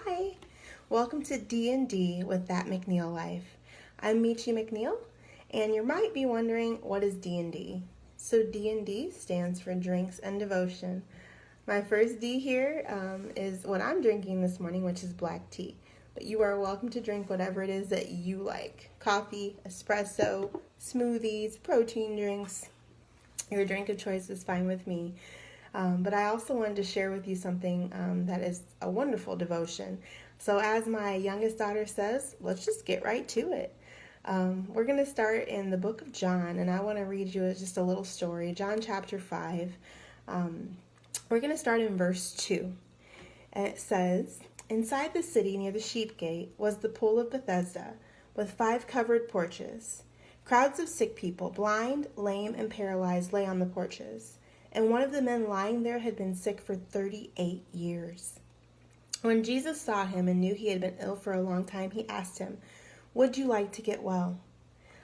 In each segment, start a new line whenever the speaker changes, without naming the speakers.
Hi, welcome to D&D with That McNeal Life. I'm Michi McNeil, and you might be wondering, what is D&D? So D&D stands for Drinks and Devotion. My first D here is what I'm drinking this morning, which is black tea. But you are welcome to drink whatever it is that you like. Coffee, espresso, smoothies, protein drinks. Your drink of choice is fine with me. But I also wanted to share with you something that is a wonderful devotion. So as my youngest daughter says, let's just get right to it. We're going to start in the book of John, and I want to read you just a little story. John chapter 5. We're going to start in verse 2. And it says, "Inside the city near the sheep gate was the pool of Bethesda with 5 covered porches. Crowds of sick people, blind, lame, and paralyzed, lay on the porches. And one of the men lying there had been sick for 38 years. When Jesus saw him and knew he had been ill for a long time, he asked him, 'Would you like to get well?'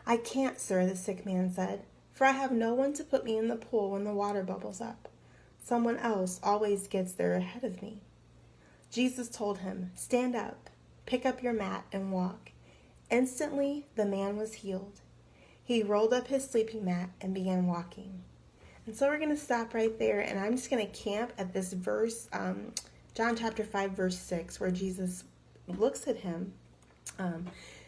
'I can't, sir,' the sick man said, 'for I have no one to put me in the pool when the water bubbles up. Someone else always gets there ahead of me.' Jesus told him, 'Stand up, pick up your mat, and walk.' Instantly, the man was healed. He rolled up his sleeping mat and began walking." And so we're going to stop right there, and I'm just going to camp at this verse, John chapter 5, verse 6, where Jesus looks at him,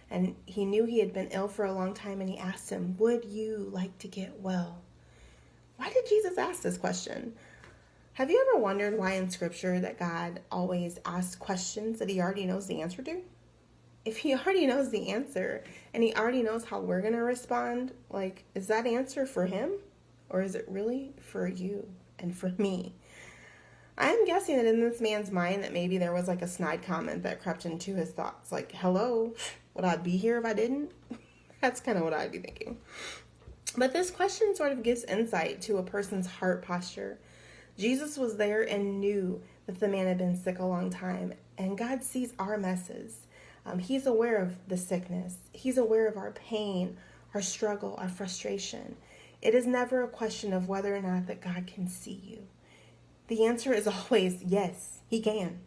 and he knew he had been ill for a long time, and he asked him, "Would you like to get well?" Why did Jesus ask this question? Have you ever wondered why in Scripture that God always asks questions that he already knows the answer to? If he already knows the answer, and he already knows how we're going to respond, is that answer for him? Or is it really for you and for me? I'm guessing that in this man's mind that maybe there was a snide comment that crept into his thoughts. Like, hello, would I be here if I didn't? That's kind of what I'd be thinking. But this question sort of gives insight to a person's heart posture. Jesus was there and knew that the man had been sick a long time. And God sees our messes. He's aware of the sickness. He's aware of our pain, our struggle, our frustration. It is never a question of whether or not that God can see you. The answer is always yes, he can.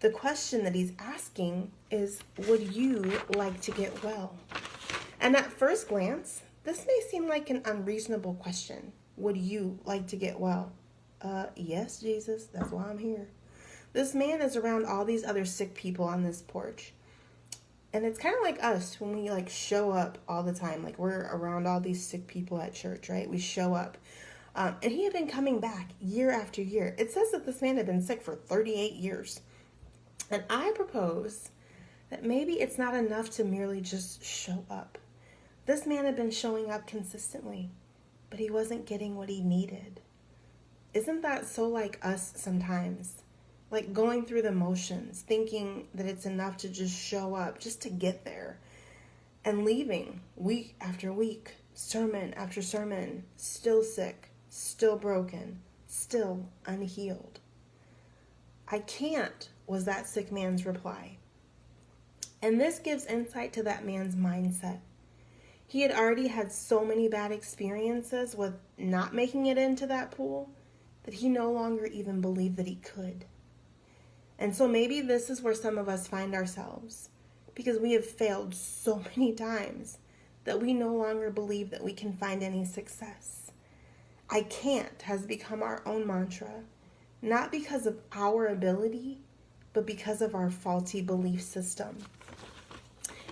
The question that he's asking is, would you like to get well? And at first glance, this may seem like an unreasonable question. Would you like to get well? Yes, Jesus, that's why I'm here. This man is around all these other sick people on this porch. And it's kind of like us when we show up all the time. We're around all these sick people at church, right? We show up. And he had been coming back year after year. It says that this man had been sick for 38 years. And I propose that maybe it's not enough to merely just show up. This man had been showing up consistently, but he wasn't getting what he needed. Isn't that so like us sometimes? Going through the motions, thinking that it's enough to just show up, just to get there, and leaving week after week, sermon after sermon, still sick, still broken, still unhealed. "I can't," was that sick man's reply. And this gives insight to that man's mindset. He had already had so many bad experiences with not making it into that pool that he no longer even believed that he could. And so maybe this is where some of us find ourselves, because we have failed so many times that we no longer believe that we can find any success. "I can't" has become our own mantra, not because of our ability, but because of our faulty belief system.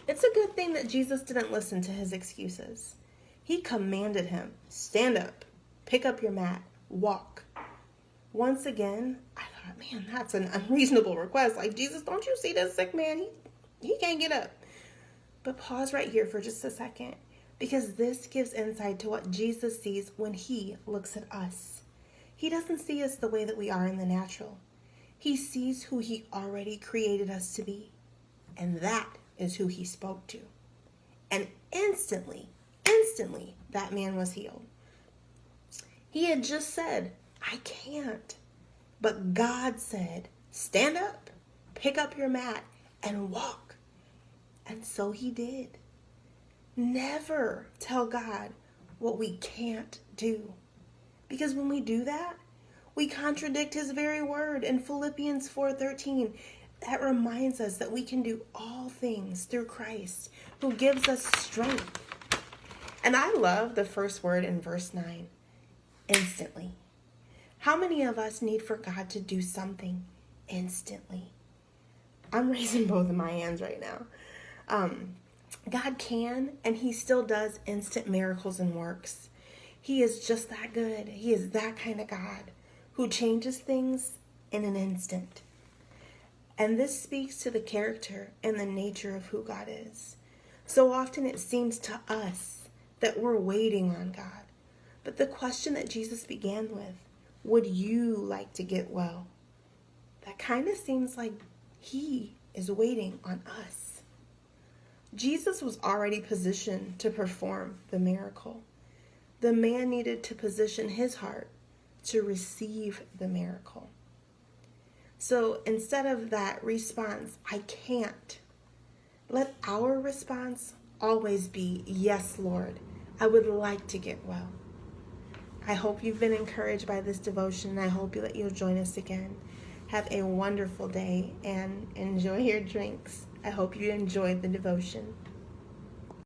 It's a good thing that Jesus didn't listen to his excuses. He commanded him, "Stand up, pick up your mat, walk." Once again, I thought, man, that's an unreasonable request. Jesus, don't you see this sick man? He can't get up. But pause right here for just a second, because this gives insight to what Jesus sees when he looks at us. He doesn't see us the way that we are in the natural. He sees who he already created us to be. And that is who he spoke to. And instantly, that man was healed. He had just said, "I can't." But God said, "Stand up, pick up your mat, and walk." And so he did. Never tell God what we can't do. Because when we do that, we contradict his very word in Philippians 4:13. that reminds us that we can do all things through Christ who gives us strength. And I love the first word in verse 9, instantly. How many of us need for God to do something instantly? I'm raising both of my hands right now. God can, and he still does instant miracles and works. He is just that good. He is that kind of God who changes things in an instant. And this speaks to the character and the nature of who God is. So often it seems to us that we're waiting on God. But the question that Jesus began with, would you like to get well? That kind of seems like he is waiting on us. Jesus was already positioned to perform the miracle. The man needed to position his heart to receive the miracle. So instead of that response, I can't, let our response always be, yes, Lord, I would like to get well. I hope you've been encouraged by this devotion. I hope that you'll join us again. Have a wonderful day and enjoy your drinks. I hope you enjoyed the devotion.